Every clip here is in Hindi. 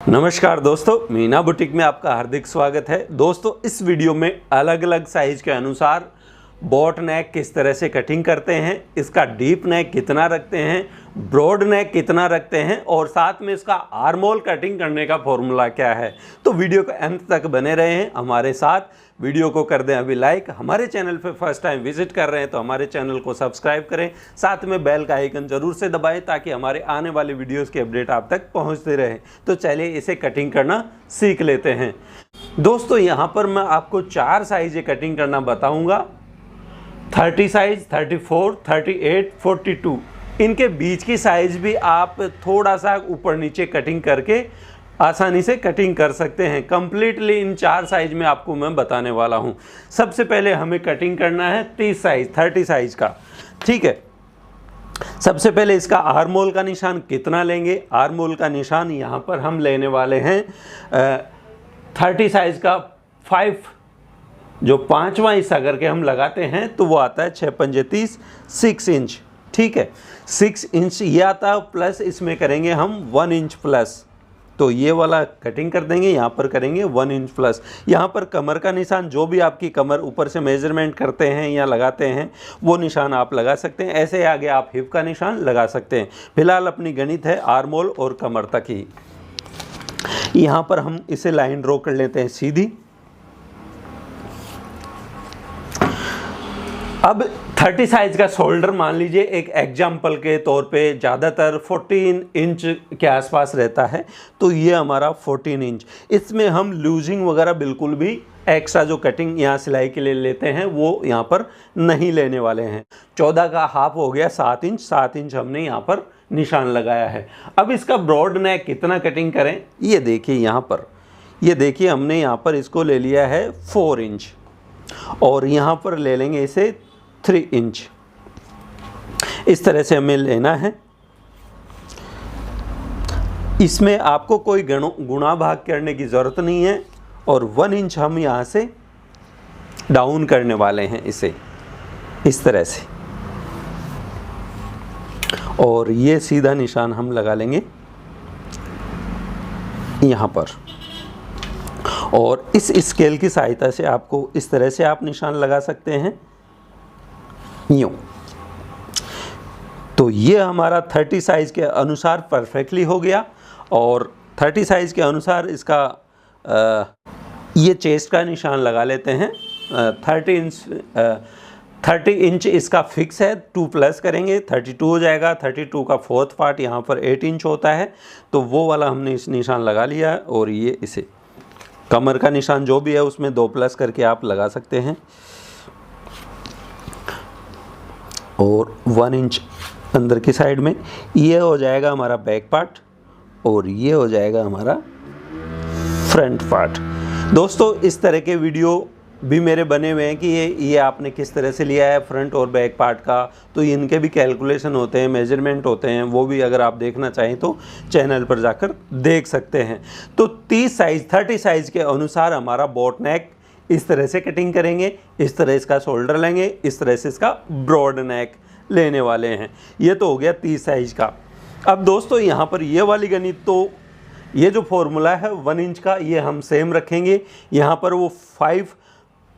नमस्कार दोस्तों, मीना बुटीक में आपका हार्दिक स्वागत है। दोस्तों, इस वीडियो में अलग अलग साइज के अनुसार बोट नेक किस तरह से कटिंग करते हैं, इसका डीप नेक कितना रखते हैं, ब्रॉड नेक कितना रखते हैं और साथ में इसका आर्म होल कटिंग करने का फॉर्मूला क्या है। तो वीडियो के अंत तक बने रहे हैं हमारे साथ। वीडियो को कर दें अभी लाइक। हमारे चैनल पे फर्स्ट टाइम विजिट कर रहे हैं तो हमारे चैनल को सब्सक्राइब करें, साथ में बेल का आइकन जरूर से दबाएं ताकि हमारे आने वाले वीडियोस की अपडेट आप तक पहुंचते रहे। तो चलिए इसे कटिंग करना सीख लेते हैं। दोस्तों, यहाँ पर मैं आपको 4 साइज कटिंग करना बताऊँगा। 30 साइज, 34, 38, 42। इनके बीच की साइज भी आप थोड़ा सा ऊपर नीचे कटिंग करके आसानी से कटिंग कर सकते हैं। कंप्लीटली इन 4 साइज में आपको मैं बताने वाला हूं। सबसे पहले हमें कटिंग करना है 30 साइज, 30 साइज का। ठीक है, सबसे पहले इसका आर्म होल का निशान कितना लेंगे। आर्म होल का निशान यहाँ पर हम लेने वाले हैं 30 साइज का 5, जो 5वां हिस्सा करके हम लगाते हैं तो वो आता है 6 पंजे 30, 6 इंच। ठीक है, 6 इंच ये आता है, प्लस इसमें करेंगे हम 1 इंच प्लस। तो ये वाला कटिंग कर देंगे, यहाँ पर करेंगे 1 इंच प्लस। यहाँ पर कमर का निशान, जो भी आपकी कमर ऊपर से मेजरमेंट करते हैं या लगाते हैं वो निशान आप लगा सकते हैं। ऐसे आगे आप हिप का निशान लगा सकते हैं। फिलहाल अपनी गणित है आर्म होल और कमर तक ही। यहाँ पर हम इसे लाइन ड्रॉ कर लेते हैं सीधी। अब 30 साइज का शोल्डर मान लीजिए एक एग्जाम्पल के तौर पे ज़्यादातर 14 इंच के आसपास रहता है, तो ये हमारा 14 इंच। इसमें हम लूजिंग वगैरह बिल्कुल भी एक्स्ट्रा जो कटिंग यहाँ सिलाई के लिए लेते हैं वो यहाँ पर नहीं लेने वाले हैं। 14 का हाफ हो गया 7 इंच। 7 इंच हमने यहाँ पर निशान लगाया है। अब इसका ब्रॉड नेक कितना कटिंग करें, ये देखिए यहाँ पर, ये देखिए हमने यहाँ पर इसको ले लिया है 4 इंच और यहाँ पर ले लेंगे इसे 3 इंच। इस तरह से हमें लेना है। इसमें आपको कोई गुणा भाग करने की ज़रूरत नहीं है और 1 इंच हम यहाँ से डाउन करने वाले हैं इसे इस तरह से, और ये सीधा निशान हम लगा लेंगे यहाँ पर। और इस स्केल की सहायता से आपको इस तरह से आप निशान लगा सकते हैं यूँ। तो ये हमारा 30 साइज के अनुसार परफेक्टली हो गया। और 30 साइज के अनुसार इसका ये चेस्ट का निशान लगा लेते हैं। 30 इंच इसका फिक्स है, 2 प्लस करेंगे 32 हो जाएगा। 32 का 4th पार्ट यहाँ पर 8 इंच होता है, तो वो वाला हमने इस निशान लगा लिया है। और ये इसे कमर का निशान जो भी है उसमें 2 प्लस करके आप लगा सकते हैं। और 1 इंच अंदर की साइड में ये हो जाएगा हमारा बैक पार्ट और ये हो जाएगा हमारा फ्रंट पार्ट। दोस्तों, इस तरह के वीडियो भी मेरे बने हुए हैं कि ये आपने किस तरह से लिया है फ्रंट और बैक पार्ट का, तो इनके भी कैलकुलेशन होते हैं, मेजरमेंट होते हैं। वो भी अगर आप देखना चाहें तो चैनल पर जाकर देख सकते हैं। तो 30 साइज़ के अनुसार हमारा बोट नेक इस तरह से कटिंग करेंगे। इस तरह इसका शोल्डर लेंगे, इस तरह से इसका ब्रॉड नेक लेने वाले हैं। ये तो हो गया 30 साइज का। अब दोस्तों, यहाँ पर ये वाली गणित, तो ये जो फॉर्मूला है 1 इंच का, ये हम सेम रखेंगे। यहाँ पर वो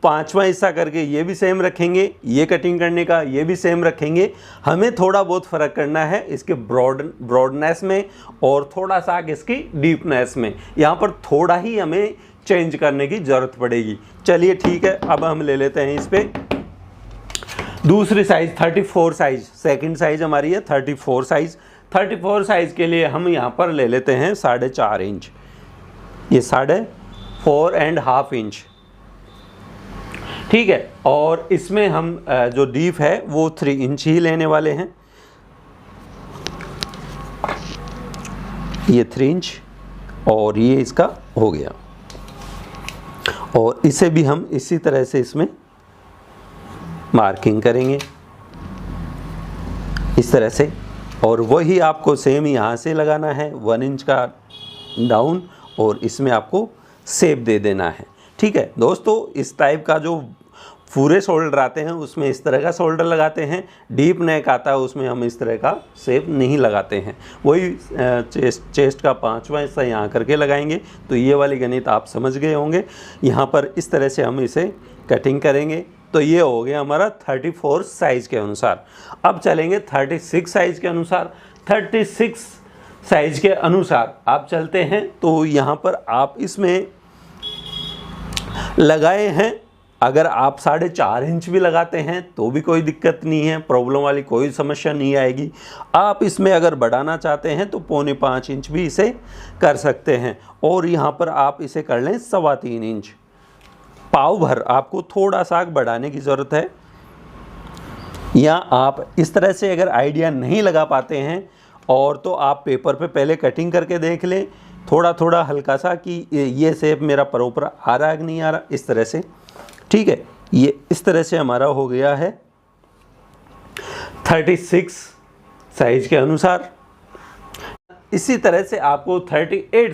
5वां हिस्सा करके ये भी सेम रखेंगे। ये कटिंग करने का ये भी सेम रखेंगे। हमें थोड़ा बहुत फ़र्क करना है इसके ब्रॉडनेस में और थोड़ा सा इसकी डीपनेस में। यहाँ पर थोड़ा ही हमें चेंज करने की ज़रूरत पड़ेगी। चलिए ठीक है, अब हम ले लेते हैं इस पे दूसरी साइज़ 34 साइज़। सेकंड साइज़ हमारी है 34 साइज़। 34 साइज़ के लिए हम यहाँ पर ले लेते हैं 4.5 इंच। ये 4.5 इंच। ठीक है, और इसमें हम जो डीप है वो 3 इंच ही लेने वाले हैं। ये 3 इंच और ये इसका हो गया। और इसे भी हम इसी तरह से इसमें मार्किंग करेंगे इस तरह से। और वही आपको सेम यहाँ से लगाना है 1 इंच का डाउन, और इसमें आपको शेप दे देना है। ठीक है दोस्तों, इस टाइप का जो पूरे शोल्डर आते हैं उसमें इस तरह का शोल्डर लगाते हैं, डीप नेक आता है उसमें हम इस तरह का शेप नहीं लगाते हैं। वही चेस्ट का 5वां हिस्सा यहाँ करके लगाएंगे। तो ये वाली गणित आप समझ गए होंगे। यहाँ पर इस तरह से हम इसे कटिंग करेंगे। तो ये हो गया हमारा 34 साइज़ के अनुसार। अब चलेंगे 36 साइज़ के अनुसार। 36 साइज़ के अनुसार आप चलते हैं। तो यहाँ पर आप इसमें लगाए हैं, अगर आप 4.5 इंच भी लगाते हैं तो भी कोई दिक्कत नहीं है, प्रॉब्लम वाली कोई समस्या नहीं आएगी। आप इसमें अगर बढ़ाना चाहते हैं तो 4.25 इंच भी इसे कर सकते हैं। और यहाँ पर आप इसे कर लें 3.25 इंच। पाव भर आपको थोड़ा सा बढ़ाने की ज़रूरत है। या आप इस तरह से अगर आइडिया नहीं लगा पाते हैं और तो आप पेपर पे पहले कटिंग करके देख लें, थोड़ा थोड़ा हल्का सा कि ये शेप मेरा प्रॉपर आ रहा है कि नहीं आ रहा, इस तरह से। ठीक है, ये इस तरह से हमारा हो गया है 36 साइज के अनुसार। इसी तरह से आपको 38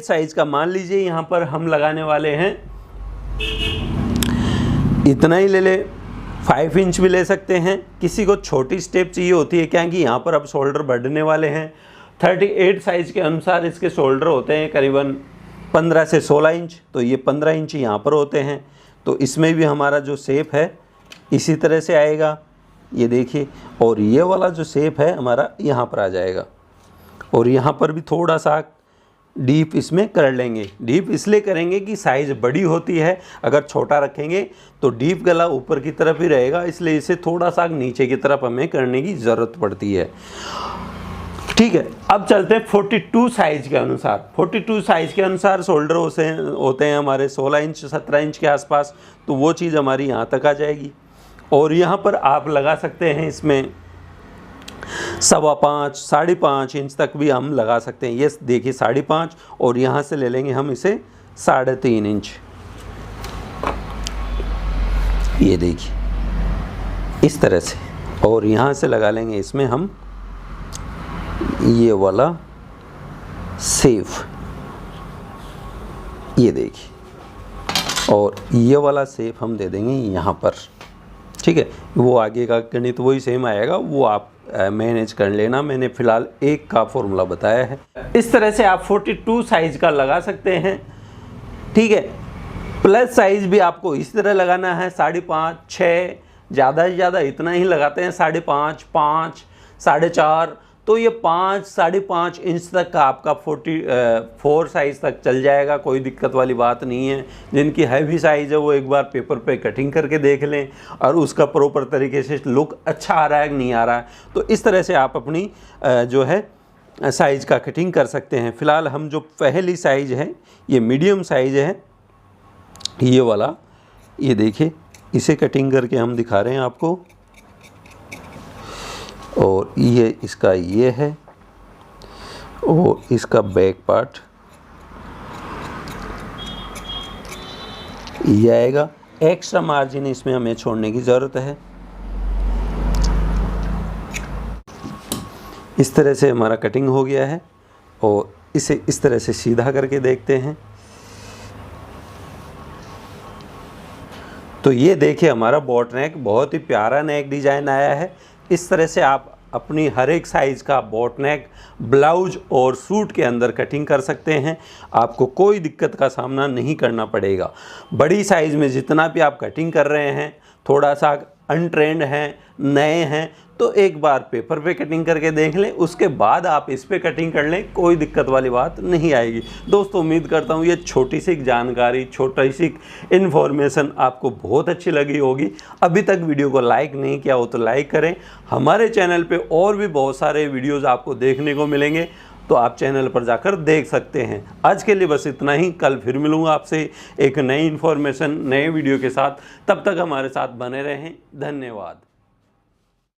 साइज का मान लीजिए यहाँ पर हम लगाने वाले हैं, इतना ही ले ले, 5 इंच भी ले सकते हैं। किसी को छोटी स्टेप चाहिए होती है क्या कि यहाँ पर अब शोल्डर बढ़ने वाले हैं। 38 साइज के अनुसार इसके शोल्डर होते हैं करीबन 15 से 16 इंच। तो ये 15 इंच यहाँ पर होते हैं। तो इसमें भी हमारा जो शेप है इसी तरह से आएगा, ये देखिए। और ये वाला जो शेप है हमारा यहाँ पर आ जाएगा। और यहाँ पर भी थोड़ा सा डीप इसमें कर लेंगे। डीप इसलिए करेंगे कि साइज़ बड़ी होती है, अगर छोटा रखेंगे तो डीप गला ऊपर की तरफ ही रहेगा, इसलिए इसे थोड़ा सा नीचे की तरफ हमें करने की ज़रूरत पड़ती है। ठीक है, अब चलते हैं 42 साइज़ के अनुसार। 42 साइज़ के अनुसार शोल्डर होते हैं हमारे 16 इंच 17 इंच के आसपास। तो वो चीज़ हमारी यहाँ तक आ जाएगी। और यहाँ पर आप लगा सकते हैं इसमें 5.25 5.5 इंच तक भी हम लगा सकते हैं। ये देखिए 5.5, और यहाँ से ले लेंगे हम इसे 3.5 इंच। ये देखिए इस तरह से। और यहाँ से लगा लेंगे इसमें हम ये वाला सेफ, ये देखिए। और ये वाला सेफ हम दे देंगे यहाँ पर। ठीक है, वो आगे का गणित वही सेम आएगा, वो आप मैनेज कर लेना। मैंने फ़िलहाल एक का फॉर्मूला बताया है। इस तरह से आप 42 साइज़ का लगा सकते हैं। ठीक है, प्लस साइज़ भी आपको इस तरह लगाना है 5.5 6, ज़्यादा से ज़्यादा इतना ही लगाते हैं 5.5 5 4.5। तो ये 5 5.5 इंच तक का आपका 44 साइज़ तक चल जाएगा, कोई दिक्कत वाली बात नहीं है। जिनकी हैवी साइज़ है वो एक बार पेपर पे कटिंग करके देख लें और उसका प्रॉपर तरीके से लुक अच्छा आ रहा है कि नहीं आ रहा है। तो इस तरह से आप अपनी जो है साइज़ का कटिंग कर सकते हैं। फ़िलहाल हम जो पहली साइज़ है ये मीडियम साइज़ है, ये वाला, ये देखिए, इसे कटिंग करके हम दिखा रहे हैं आपको। और ये इसका ये है, और इसका बैक पार्ट ये आएगा। एक्स्ट्रा मार्जिन इसमें हमें छोड़ने की ज़रूरत है। इस तरह से हमारा कटिंग हो गया है। और इसे इस तरह से सीधा करके देखते हैं। तो ये देखिए हमारा बॉट नेक, बहुत ही प्यारा नेक डिज़ाइन आया है। इस तरह से आप अपनी हर एक साइज़ का बॉट नेक ब्लाउज और सूट के अंदर कटिंग कर सकते हैं। आपको कोई दिक्कत का सामना नहीं करना पड़ेगा। बड़ी साइज़ में जितना भी आप कटिंग कर रहे हैं, थोड़ा सा अनट्रेंड हैं, नए हैं, तो एक बार पेपर पे कटिंग करके देख लें, उसके बाद आप इस पे कटिंग कर लें, कोई दिक्कत वाली बात नहीं आएगी। दोस्तों, उम्मीद करता हूँ ये छोटी सी जानकारी, छोटी सी इन्फॉर्मेशन आपको बहुत अच्छी लगी होगी। अभी तक वीडियो को लाइक नहीं किया हो तो लाइक करें। हमारे चैनल पे और भी बहुत सारे वीडियोज़ आपको देखने को मिलेंगे, तो आप चैनल पर जाकर देख सकते हैं। आज के लिए बस इतना ही। कल फिर मिलूँगा आपसे एक नई इन्फॉर्मेशन, नए वीडियो के साथ। तब तक हमारे साथ बने रहें। धन्यवाद।